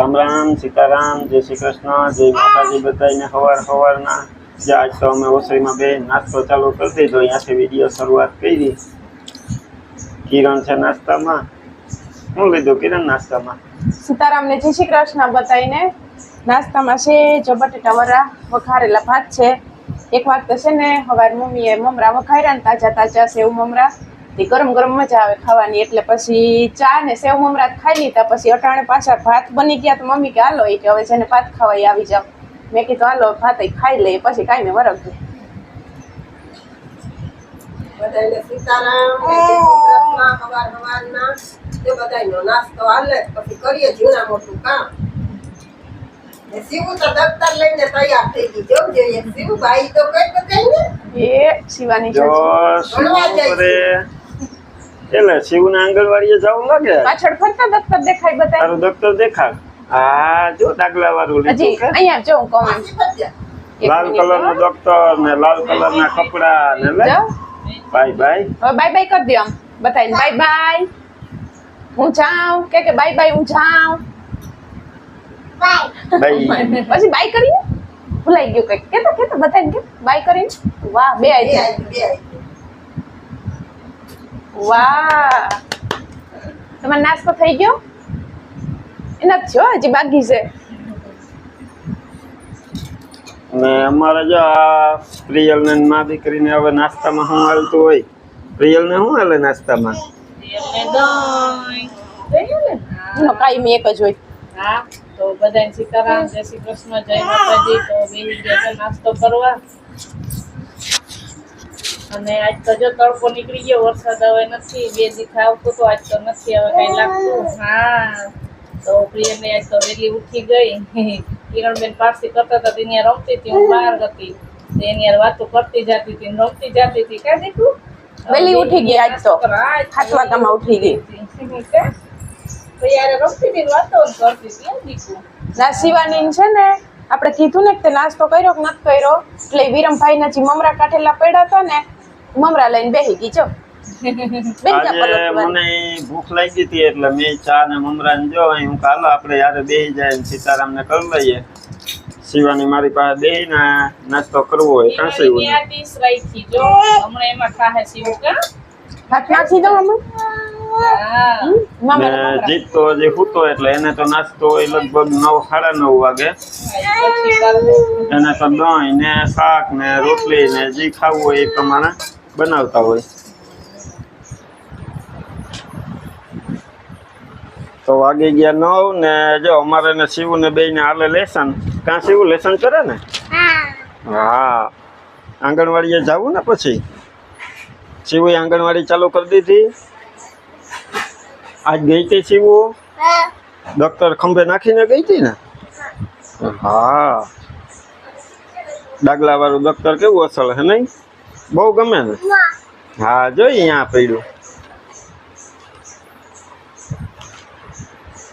રામ રામ સીતારામ જય શ્રી કૃષ્ણ જય માતાજી બધાને સવારના જે આજ તો અમે ઓસરીમાં બે નાસ્તો ચાલુ કરી દીધો અહીંયાથી વિડીયો શરૂઆત કરી કિરણ છે નાસ્તામાં શું લીધું કિરણ નાસ્તામાં સીતારામ ને જય શ્રી કૃષ્ણ બતાવીને નાસ્તામાં છે જો બટેટા વડા વઘારેલા ભાત છે એક વાત તો છે ને સવારે મમ્મીએ મમરા વઘાર્યા ને તાજા તાજા સેવ મમરા તે ગરમ ગરમ મજા આવે ખાવાની એટલે પછી ચા ને સેવ મમરા ખાઈ લીધા પછી અટાણે પાછા ભાત બની ગયા તો મમ્મી કે હાલો કે હવે જેને ભાત ખાવાય આવી જાવ મેં કીધું હાલો ભાત ખાઈ લઈએ પછી કાંઈ મેં વરખ દે બધાને સીતારામ જય શ્રી કૃષ્ણ સવારના તે બધાનો નાસ્તો હાલે પછી કરીએ જીવના મોટું કામ ને શિવુ તો દફતર લઈને તૈયાર થઈ ગઈ જેવું જોઈએ શિવુ ભાઈ તો કઈ બતાઈ ને એ શિવાની જો ભણવા જાય છે. એટલે શિવના આંગણવાડીએ જવું લાગે પાછળ ફરતા દફતર દેખાય બતાય તારું દફતર દેખાડ હા જો દાખલા વાળું હજી લીધું કે અહીંયા જો હું કહું પાછી ફરજા. લાલ કલરનું દફતર ને લાલ કલરના કપડા ને લે જાઓ બાય બાય હવે બાય બાય કરી દો આમ બતાવીને બાય બાય હું જાઉં કે બાય બાય હું જાઉં બાય પછી બાય કરીને ભૂલાઈ ગયું કઈક કેતો કેતો બતાવીને કે બાય કરીને વાહ બે બે આવી આવી, બે આવી. વાહ તમારો નાસ્તો થઈ ગયો એના જો હજી બાકી છે ને અમારે જો આ પ્રિયલ ને મા દીકરીને હવે નાસ્તામાં શું હાલતું હોય પ્રિયલ ને શું હાલે નાસ્તામાં એનો કાયમી એક જ હોય હા તો બધાને સીતારામ જય શ્રી કૃષ્ણ જય માતાજી તો બેહી ગયા છે નાસ્તો કરવા અને આજ તો જો તડકો નીકળી ગયો વરસાદ હવે નથી બે દિવસ આવતો તો આજ તો નથી હવે કઈ લાગતું હા તો પ્રિયને આજ તો વહેલી ઉઠી ગઈ કિરણબેન પારસી કરતા હતા તેની હારે રમતી હતી હું બહાર હતી તો એની હારે વાતો કરતી જતી હતી ને રમતી જતી હતી કાં દીકરું વહેલી ઉઠી ગઈ આજ તો. 7 વાગ્યામાં ઉઠી ગઈ. તો યાર રમતી હતી ને વાતો જ કરતી હતી એમ દીકરું ના શિવાની છે ને આપણે કીધું ને કે તે નાસ્તો કર્યો કે નથી કર્યો એટલે વિરમભાઈ ના જે મમરા કાઢેલા પડ્યા હતા ને મમરા લઈને બેહી ગઈ જો બેહી જા આજે પલટવા. મને ભૂખ લાગી હતી એટલે મેં ચા ને મમરા ને જો અહીં હું કાલો આપણે યારે બેસી જાય ને સીતારામ ને કરી લઈએ શિવાની મારી પાસે બેહીને નાસ્તો કરવો હોય કાં શિવું આ ડીશ રાખી જો હમણાં એમાં ખાહે સીવું કા ભાત નાખી દઉં આમાં હા ને મમરા જીત તો હજી સૂતો એટલે એને તો નાસ્તો હોય લગભગ 9 સાડા 9 વાગે પછી કરવું એને તો દહીં ને શાક ને રોટલી ને જે ખાવું હોય એ પ્રમાણે બનાવતા હોય તો વાગી ગયા 9 ને જો અમારે ને શિવ ને બે ને હાલે લેસન કાં શિવ લેસન કરે ને હા આંગણવાડીએ જવું ને પછી શિવે આંગણવાડી ચાલુ કરી દીધી આજ ગઈ હતી શિવ ડોક્ટર ખંભે નાખીને ગઈ હતી ને હા ડાગલા વાળું દફતર કેવું અસલ હે નહીં બહુ ગમે ને હા જોઈ અહીંયા પડ્યું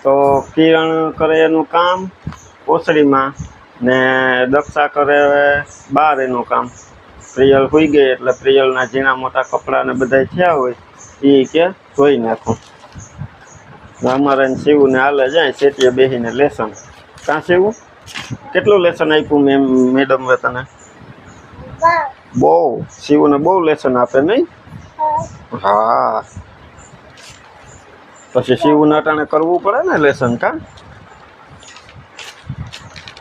તો કિરણ કરે એનું કામ ઓસરીમાં ને દક્ષા કરે બહાર એનું કામ પ્રિયલ હોઈ ગઈ એટલે પ્રિયલના ઝીણા મોટા કપડાં ને બધા થયા હોય એ કે ધોઈ નાખું અમારે શિવને હાલે જાય સેટીએ બેસીને લેસન કાં શિવું કેટલું લેસન આપ્યું મેડમ તને બહુ શિવને બહુ લેસન આપે નહીં હા પછી શિવને અટાણે કરવું પડે ને લેસન કા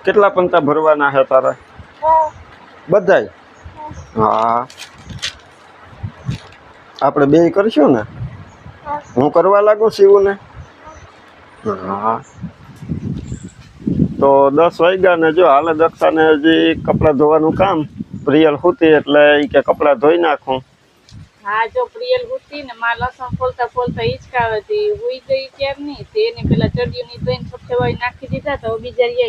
કેટલા પંતા ભરવાના છે તારે બધાય હા આપણે બે કરશું ને હું કરવા લાગુ શિવને હા તો 10 વાગ્યા ને જો હાલે દક્ષાને હજી કપડાં ધોવાનું કામ પ્રિયલ હુતી એટલે એ કે કપડાં ધોઈ નાખું હા જો પ્રિયલ હુતી ને માં લસણ ફોલતા ફોલતા હિંચકાવે હતી હુઈ ગઈ કેમ નહીં તેને પેલા ચડિયું ની ધોઈને છપછવાઈ નાખી દીધા તો બીજા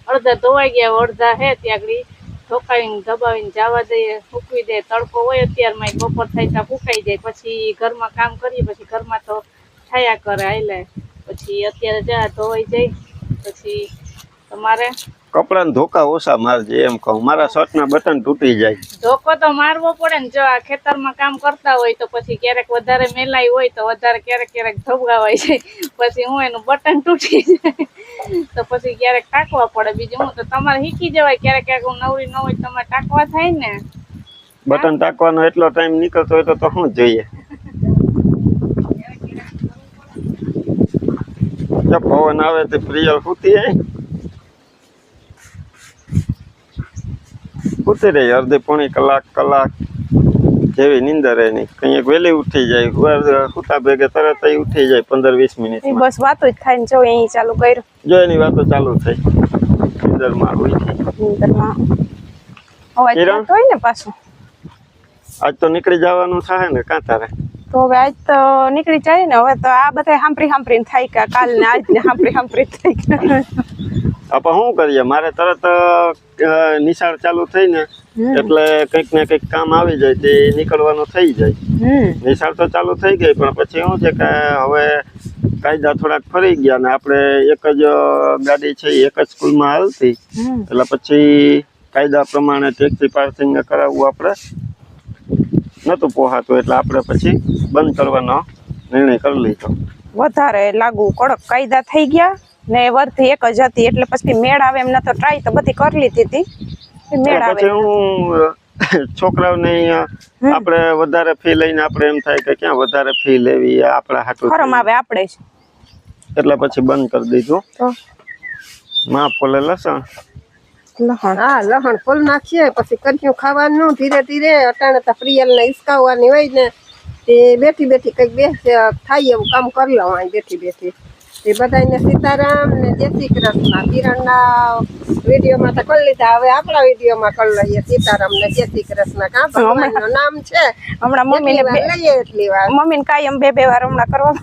અડધા ધોવાઈ ગયા અડધા હે ત્યાં આગળ ધોકાવીને દબાવીને જવા દઈએ સૂકવી દે તડકો હોય અત્યારમાં બપોર થાય ત્યાં ફૂંકાઈ જાય પછી ઘરમાં કામ કરીએ પછી ઘરમાં તો છાયા કરે હાલે પછી અત્યારે જા ધોવાઈ જાય પછી તમારે કપડાને ધોકા ઓછા મારજે એમ કહું. મારા શર્ટના બટન તૂટી જાય. ધોકો તો મારવો પડે ને. જો આ ખેતરમાં કામ કરતા હોય તો પછી ક્યારેક વધારે મેલાઈ હોય તો વધારે ક્યારેક ધબકાવાય જાય, પછી હું એનું બટન તૂટી જાય તો પછી ક્યારેક ટાંકવા પડે. બીજું હું તો તમારે શીખી જવાય. ક્યારેક હું નવરી ન હોય તમારે ટાંકવા થાય ને. બટન ટાંકવાનો એટલો ટાઈમ નીકળતો હોય તો શું જોઈએ? પવન આવે તો પ્રિયલ સુતી રહી અડધી પોણી કલાક જેવી નીંદર એની. કંઈક વહેલી ઉઠી જાય, સુતા ભેગે તરત ઉઠી જાય 15-20 મિનિટ. બસ વાતો જ થાય ને. જો અહીં ચાલુ કર્યું, જો એની વાતો ચાલુ થઈ નીંદરમાં હોય છે. અવાજ થતો હોય ને પાછું. આજ તો નીકળી જવાનું થાય ને કાં તારે? તો હવે આજ તો નીકળી જાય ને. હવે તો આ બધા સાંભળીને થાય કે કાલ ને આજ ને સાંભળી થાય કે આપણે શું કરીએ? મારે તરત નિશાળ ચાલુ થઈ ને એટલે કંઈક ને કંઈક કામ આવી જાય તે નીકળવાનું થઈ જાય. નિશાળ તો ચાલુ થઈ ગઈ પણ પછી શું છે કે હવે કાયદા થોડાક ફરી ગયા ને આપણે એક જ ગાડી છે એક જ સ્કૂલમાં હાલતી એટલે પછી કાયદા પ્રમાણે ટેક્સી પાર્સિંગ કરાવવું આપણે નતું પોહાતું એટલે આપણે પછી બંધ કરવાનો નિર્ણય કરી લીધો. વધારે લાગુ કડક કાયદા થઈ ગયા ને વર્થી એક જ હતી એટલે પછી મેળ આવે એમ નતો. ટ્રાય તો બધી કરી લીધી હતી, મેળ આવે. પછી હું છોકરાઓને આપણે વધારે ફી લઈને આપણે એમ થાય કે ક્યાં વધારે ફી લેવી આપણા હાટું ફરમ આવે આપણે જ એટલે પછી બંધ કરી દીધું. તો માં ફોલે લસણ હા લહણ ફૂલ નાખીએ પછી કર્યું ખાવાનું ધીરે ધીરે. અટાણે તો પ્રિયલ ને હિસકાવવાની હોય ને તે બેઠી કંઈક થાય એવું કામ કરી લઉં અહીં બેઠી. એ બધાને સીતારામ ને જય શ્રી કૃષ્ણ. કિરણના વિડીયોમાં તો કરી લીધા, હવે આપણા વિડીયોમાં કરી લઈએ સીતારામ ને જય શ્રી કૃષ્ણ. કાં ભગવાનનું નામ છે. હમણાં મમ્મીને લઈએ એટલી વાર મમ્મીને કાયમ બે વાર હમણાં કરવા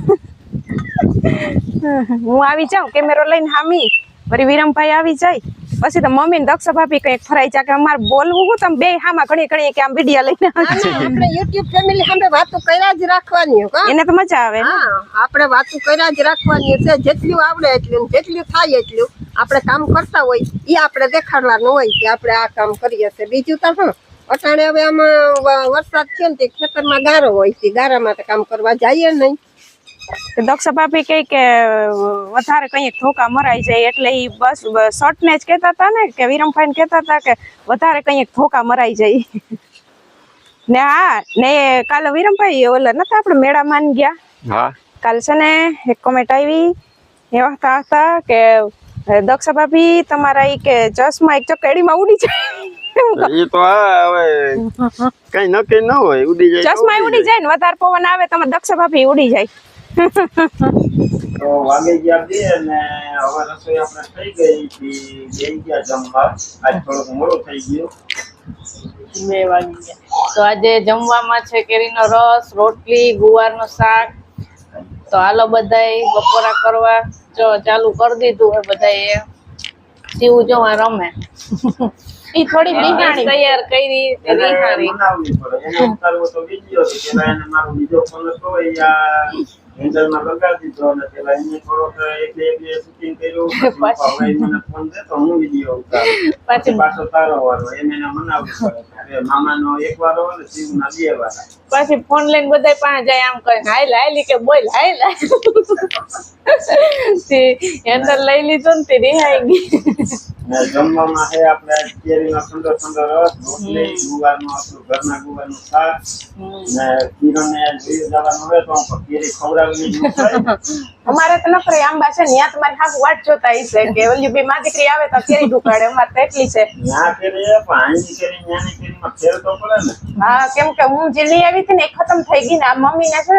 હું આવી જાઉં કેમેરો લઈને હામી, વળી વિરમભાઈ આવી જાય પછી તો મમ્મી ને દક્ષ ભાભી કઈક ફરાઈ જાય કે અમારે બોલવું હું તમે બે હામાં ઘણી કે આમ વિડીયો લઈને આપણે યુટ્યુબ ફેમિલી સામે વાતો કર્યા જ રાખવાની. એને તો મજા આવે. હા આપણે વાતો કર્યા જ રાખવાની છે. જેટલું આવડે એટલું, જેટલું થાય એટલું આપણે કામ કરતા હોય એ આપણે દેખાડવાનું હોય કે આપણે આ કામ કરીએ છીએ. બીજું તો શું અટાણે હવે આમાં વરસાદ છે ને તે ખેતરમાં ગારો હોય છે, ગારામાં તો કામ કરવા જઈએ નહીં. દક્ષ ભાભી કહે કે વધારે કંઈક ધોકા મરાઈ જાય એટલે એ બસ શોર્ટ ને જ કહેતા હતા ને કે વિરમભાઈ ને કહેતા હતા કે વધારે કંઈક ધોકા મરાઈ જાય ને. હા ને કાલે વિરમભાઈ ઓલા નતા આપણે મેળામાં ગયા. હા કાલ છે ને એક કમેન્ટ આવી એવા હતા કે દક્ષ ભાભી તમારા ઈ કે ચશ્મા એક ચકેડીમાં ઉડી જાય. એ તો હવે કઈ નક્કી ન હોય, ઉડી જાય ચશ્મા ઉડી જાય ને વધારે પવન આવે તમે દક્ષ ભાભી ઉડી જાય. તો વાગી ગયા બે ને હવે રસોઈ આપણે થઈ ગઈ બેસી ગયા જમવા. આજ થોડુંક મોડું થઈ ગયું. 2 વાગી ગયા. તો આજે જમવામાં છે કેરીનો રસ, રોટલી, ગુવારનું શાક. તો હાલો બધાય બપોરા કરવા જો ચાલુ કરી દીધું હોય બધાએ. શિવ જો આ રમે ઈ થોડી રીહાણી તૈયાર કરી રીહાણી બનાવવી પડે. એને ઉતારવો તો વિડિયો છે પેલા એને મારો બીજો ફોન હતો એ હેન્ડલમાં લગાડી દીધો અને પેલા એને થોડોક એક શૂટિંગ કર્યું. હવે મને ફોન દે તો હું વિડિયો ઉતારું. પછી પાછો તારો વારો એને મનાવવું પડે. મામાનો એક વાર હોય ને શિવના 2 વાર. પછી ફોન લઈને બધા પાસે જાય આમ કહે હાલ હાલી કે બોલ હાલ હેન્ડલ લઈ લીધો ને તે રિહાઈ ગઈ. જમવામાં છે આપણે કેરીનો ઠંડો રસ, રોટલી, ગુવારનું આપણું ઘરના ગુવારનું શાક ને કિરણને જોઈ જવાનું હોય તો કેરી ખવડાવી અમારે તો નકરે આંબા છે ને ત્યાં તમારી હાફ વાટ જોતા હશે કે ઓલી બે માં દીકરી આવે તો કેરી ઢુકાડે. અમારે તો એટલી છે. ત્યાં કેરી પણ આની કેરી ત્યાંની કેરીમાં ફેર તો પડે ને. હા કેમ કે હું જે લઈ આવી હતી ને એ ખતમ થઈ ગઈ ને આ મમ્મી ને છે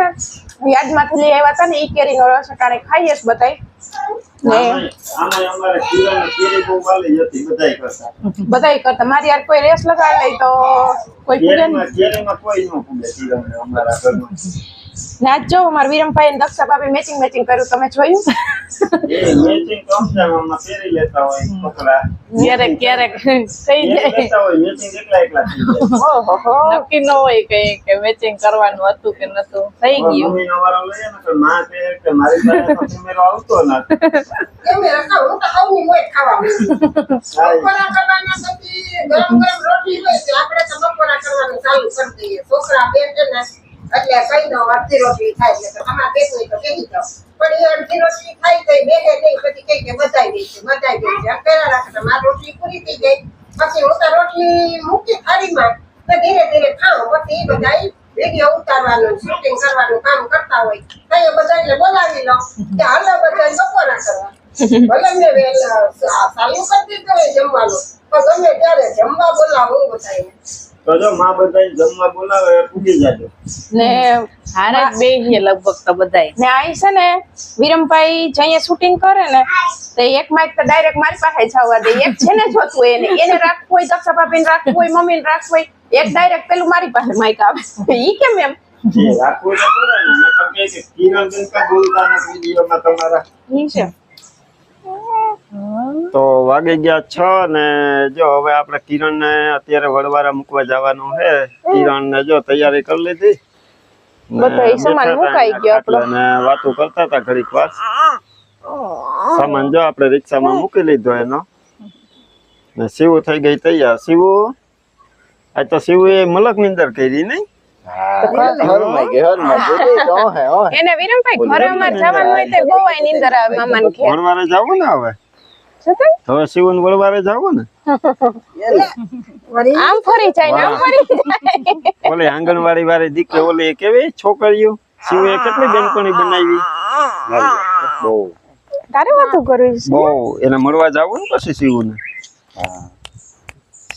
ને યાદમાંથી લઈ આવ્યા હતા ને એ કેરીનો રસ અટાણે ખાઈએ જ બધાય. અમારે કેરી બહુ વાલી હતી બધાય કરતા મારી યાર કોઈ રેસ લગાડે તો કોઈ પૂગે નહીં. કેરીમાં કોઈ ન પૂગે કિરણને અમારા ઘરમાં. ને આજ જો અમારા વિરમભાઈ અને દક્ષા ભાભી મેચિંગ કર્યું, તમે જોયું? એ મેચિંગ કમ્પ્યુટરમાં પહેરી લેતા હોય કપડા. ક્યારેક થઈ એ જાય. લેતા હોય મેચિંગ એકલા થઈ જાય. ઓહો, નક્કી ન હોય કઈ કે મેચિંગ કરવાનું હતું કે નતું, થઈ ગયું. મમ્મીનો વારો લઈએ ને તો માં કહે કે મારી પાસે તો કેમેરો આવતો નથી. એમ રખા હું તો આવની મોય ખાવા બપોરા કરવાના પછી ગરમ રોટલી હોય તો આપણે તો બપોરા કરવાનું ચાલુ કરી દઈએ. છોકરા બે છે ને એટલે કઈ દો અડધી રોટલી થાય એટલે અમાર બે હોય તો કહી દો. પણ એ અડધી રોટલી ખાઈ ગઈ બે નહીં પછી કઈ કે બધાઈ દે છે અકેલા રાખે મારી રોટલી પૂરી થઈ ગઈ પછી હું તો રોટલી મૂકી થાળીમાં તો ધીરે ધીરે ખાઉં પછી એ બધા વિડીયો ઉતારવાનું શૂટિંગ કરવાનું કામ કરતા હોય તો એ બધાને બોલાવી લો કે હાલો બધા બપોરા કરવા ભલે મેં ચાલુ કરી દીધું હોય જમવાનું પણ ગમે ત્યારે જમવા બોલાવું બધાને તો જો માં બધાય જમવા બોલાવે પૂગી જાજો. ને હારે જ બેહીએ લગભગ તો બધાય. ને આઈ છે ને વિરમભાઈ જઈએ શૂટિંગ કરે ને તો એક માઇક તો ડાયરેક્ટ મારી પાસે જવા દે. એક છે ને જોતું હોય એને રાખવું હોય, દક્ષા ભાભીને રાખવું હોય, મમ્મીને રાખવું હોય, એક ડાયરેક્ટ પેલું મારી પાસે માઇક આવે. ઈ કેમ એમ? જે રાખવું તો પડે ને નકર કહે કે કિરણબેન કા બોલતા નથી વિડીયોમાં તમારા. ઈ છે. તો વાગી ગયા 6 ને જો હવે આપણે કિરણ ને અત્યારે વડવારા મૂકવા જવાનું છે. કિરણ ને જો તૈયારી કરી લીધી ને બધાય સામાન બેઠા મુકાઈ હતા ગયો ખાટલે આપણો. ને વાતો કરતા હતા ઘડીક વાર. સામાન જો આપણે રિક્ષામાં મૂકી લીધો એનો ને શિવ થઈ ગઈ તૈયાર. શિવ આ તો શિવ એ મલક નિંદર કરી નહીં. એને વિરમભાઈ ઘરે અમારે જવાનું હોય તો ગોવાય નીંદર આવે મામાને ઘેર. વડવારે જાવું ને હવે છતાંય હવે શિવન વડવારે જાવું ને આમ ફરી જાય ને આમ ફરી જાય. ઓલી આંગણવાડી વાળી દીકરી ઓલી કેવી છોકરીઓ શિવે કેટલી બેનપણી બનાવી. તારે વાતું કરવી છે? બહુ એને મળવા જાવું ને પછી શિવને.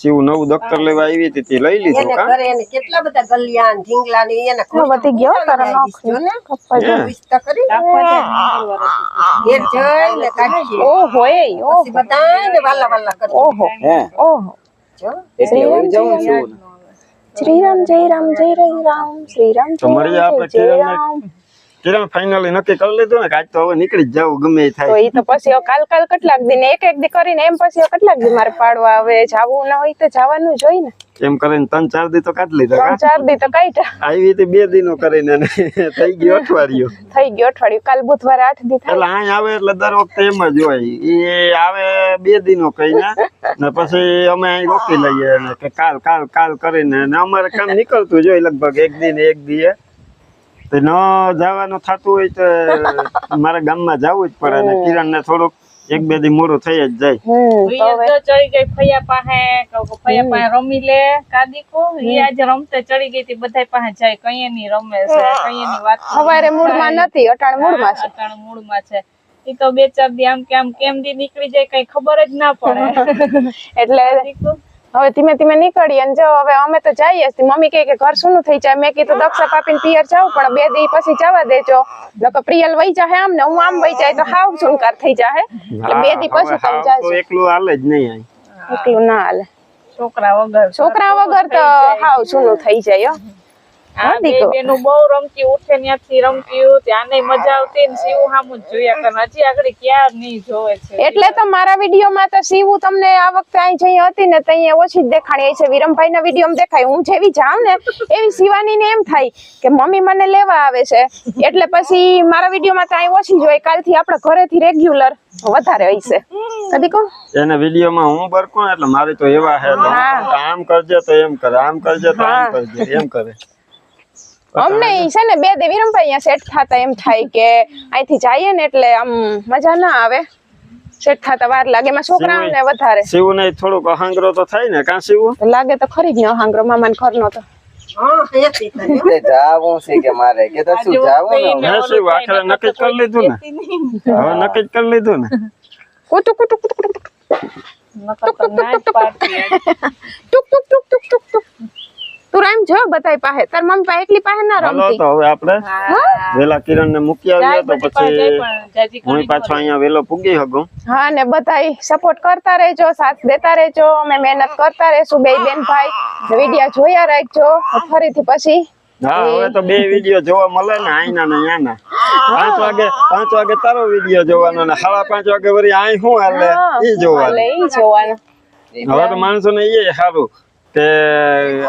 શિવ નવું દફતર લેવા આવી હતી તે લઈ લીધું એને કા ઘરે એને કેટલા બધા ગલિયાન ઢીંગલા ને એને વધી ગયો તારા નોખ ને કપ્પા જો. વિસ્તા કરી ઘેર જઈને કાઢી ઓહો એ ઓહો પછી બધાને વાલા વાલા કરી ઓહો ઓહો. જો શ્રી રામ જય રામ જય રામ શ્રી રામ તો મળીએ આપણે જય કિરણને. રામ. કિરણ ફાઇનલી નક્કી કરી લીધું ને કે આજ તો હવે નીકળી જ જાવું ગમે એ તો થાય. ઈ તો પછી હવે કાલ કેટલાક દી ને એક દી કરીને એમ પછી હવે કેટલાક દી મારે પાડવા આવે. જાવું ના હોય તો જવાનું જ હોય ને. એમ કરીને 3-4 દી તો કાઢી લીધા કા. 3-4 દી તો કાઢ્યા. આવી હતી 2 દીનો કરીને અને થઈ ગયું અઠવાડિયું. થઈ ગયો અઠવાડિયું. કાલ બુધવારે 8 દી થાય. એટલે અહીં આવે એટલે દર વખતે એમ જ હોય. એ આવે 2 દીનો કહીને ને પછી અમે અહીં રોકી લઈએ ને કે કાલ કરીને ને અમારે કામ નીકળતું જ હોય લગભગ એક દીએ તો ન જવાનું થતું હોય તો મારે ગામમાં જવું જ પડે ને કિરણ ને થોડુંક 1-2 દી મોડું થઈ જ જાય. તો હવે તો ચડી ગઈ ફૈયા પાસે, કહું કે ફૈયા પાસે રમી લે કાદીકો. ઈ આજે રમતે ચડી ગઈ હતી, બધાય પાસે જાય, કઈ ની રમે છે, કઈ ની વાત કરે. સવારે મૂળમાં નથી, અટાણ મૂળમાં છે. અટાણ મૂળમાં છે. ઈ તો 2-4 દી આમ કેમ દી નીકળી જાય કઈ ખબર જ ના પડે. એટલે દીકુ હવે ધીમે ધીમે નીકળીએ ને જો હવે અમે તો જઈએ છીએ. મમ્મી કહે કે ઘર શું થઈ જાય. મેં કીધું દક્ષા પાપીને પિયર જાવ પણ 2 દી પછી જવા દેજો. નકર પ્રિયલ વહી જાહે આમ ને હું આમ વહી જાય તો હાવ સુનકાર થઈ જાહે. એટલે 2 દી પછી તમે તો જાજો. એકલું હાલે જ નહીં અહીં. એકલું ના હાલે. છોકરા વગર તો હાવ સુનું થઈ જાય હો. આ બે બેનું બહુ રમતી, ઉઠે ત્યાંથી રમતી ત્યાંને મજા આવતી ને શિવ હામું જ જોયા કરે. હજી આગળ ક્યાં નહીં જોવે છે. એટલે તો મારા વિડીયોમાં તો શિવું તમને આ વખતે અહીં જઈ હતી ને તો અહીંયા ઓછી જ દેખાણી છે. વિરમભાઈ ના વિડીયોમાં દેખાય. હું જેવી જાઉં ને એવી શિવાની ને એમ થાય કે મમ્મી મને લેવા આવે છે. એટલે પછી મારા વિડીયોમાં તો અહીં ઓછી જ હોય. કાલથી આપણે ઘરેથી રેગ્યુલર વધારે હોય છે. કદી કહો એને વિડીયોમાં હું બરકું એટલે મારી તો એવા હે તો આમ કરજે તો એમ કરે, આમ કરજે તો આમ કરજે એમ કરે. અમને ઈ છે ને 2 દી વિરમભાઈ અહીંયા સેટ થતા એમ થાય કે અહીંથી જઈએ ને એટલે આમ મજા ના આવે. સેટ થતા વાર લાગે. એમાં છોકરાઓને વધારે શિવ ને થોડુંક અહાંગરો તો થાય ને કા શિવ? લાગે તો ખરી જ ન હાંગરો મામાને ઘરનો તો. હા હેતી થાય જાવું છે કે મારે કે તો શું જાવું ને હે શિવ આખરે નક્કી જ કરી લીધું ને. હવે નક્કી જ કરી લીધું ને. કુટુ કુટુ કુટુ કુટુ નકર તો ના જ પાડતી હતી. ટુક ટુક ટુક ટુક ટુક ટુક. તું રામ જો બતાય પાસે. તાર મમ્મી પાસે એકલી પાસે ના હાલો રમતી. તો હવે આપણે વેલા કિરણ ને મૂકી આવીએ તો પછી હું પાછો અહીંયા વેલો પૂગી શકું. હા ને બધાય સપોર્ટ કરતા રહેજો, સાથ દેતા રહેજો. અમે મહેનત કરતા રહેશું બે બેન ભાઈ. વિડિયા જોયા રાખજો. ફરીથી પછી હા હવે તો બે વિડીયો જોવા મળે ને આઈના ને યાના 5 વાગે તારો વિડીયો જોવાનો ને 5:30 વાગે વળી આઈ હું હાલે ઈ જોવાનું એટલે ઈ જોવાનું. હવે તો માણસોને એ સારું કે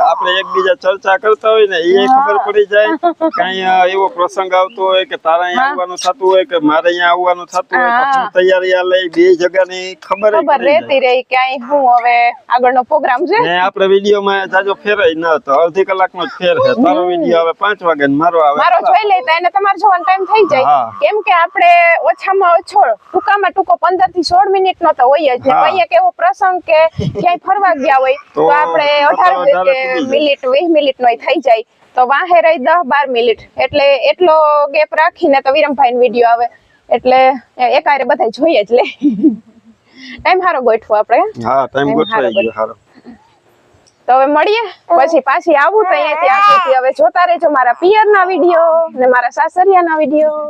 આપણે એકબીજા ચર્ચા કરતા હોય ને એ ખબર પડી જાય કઈ એવો પ્રસંગ આવતો હોય કે તારા અહીંયા આવવાનું થતું હોય કે મારે અહીંયા આવવાનું થતું હોય તો શું તૈયારી આ લઈ બે જગ્યાની ખબર રહેતી રહી કે અહીં હું હવે આગળનો પ્રોગ્રામ છે. ને આપણે વિડીયોમાં જાજો ફેરાય ન તો અડધી કલાકનો જ ફેર છે. તારો વિડીયો આવે 5 વાગે ને મારો આવે મારો જોઈ લેતા એને તમારે જોવાનો ટાઈમ થઈ જાય. હા. કેમ કે આપણે ઓછામાં ઓછો ટૂંકામાં ટૂંકો 15 થી 16 મિનિટ નો તો હોય જ. હા. કંઈક એવો પ્રસંગ કે ક્યાંય ફરવા ગયા હોય તો આપણે 18 મિનિટ 20 મિનિટ નો થઈ જાય તો વાહે રહી 10-12 મિનિટ એટલે એટલો ગેપ રાખીને તો વિરમભાઈ નો વિડીયો આવે એટલે એકારે બધા જોઈએ જ લે. ટાઈમ સારો ગોઠવો આપણે. હા ટાઈમ ગોઠવાઈ ગયો સારો. તો હવે મળીએ પછી પાછી આવું તો અહીંયાથી આખેથી હવે જોતા રહેજો મારા પિયરના વિડીયો ને મારા સાસરિયાના વિડીયો.